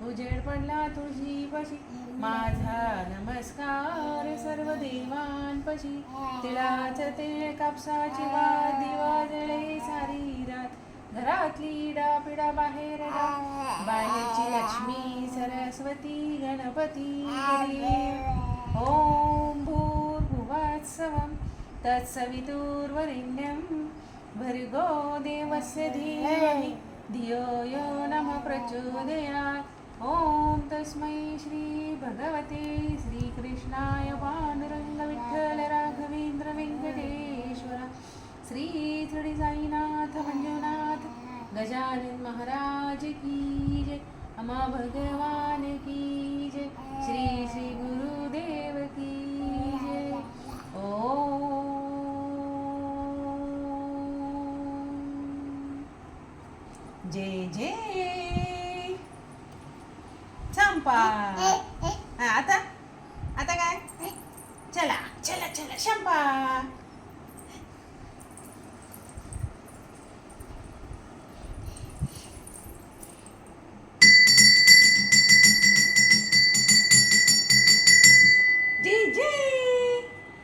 उजेड पडला तुळशीपाशी माझा नमस्कार सर्व देवांपाशी. तिळाचं तेल कापसाची वात दिवा जळे सारी रात. घरातली डापिडा बाहेर बाहेरची लक्ष्मी सरस्वती गणपती ओम भूर्भुवस्सवं तत्सवितुर्वरेण्यं भर्गो देवस्य धीमहि धियो यो नमः प्रचोदयात्. ओम तस्मै श्री भगवते श्रीकृष्णाय पांडुरंग विठ्ठल राघवेंद्र व्यंकटेश्वर श्री शिर्डी साईनाथ मंजुनाथ गजानन महाराज की जय. अमा भगवान की जय. श्री श्री गुरुदेव की जय. ओम जय जय चंपा. आता आता काय चला चला चला शंपा.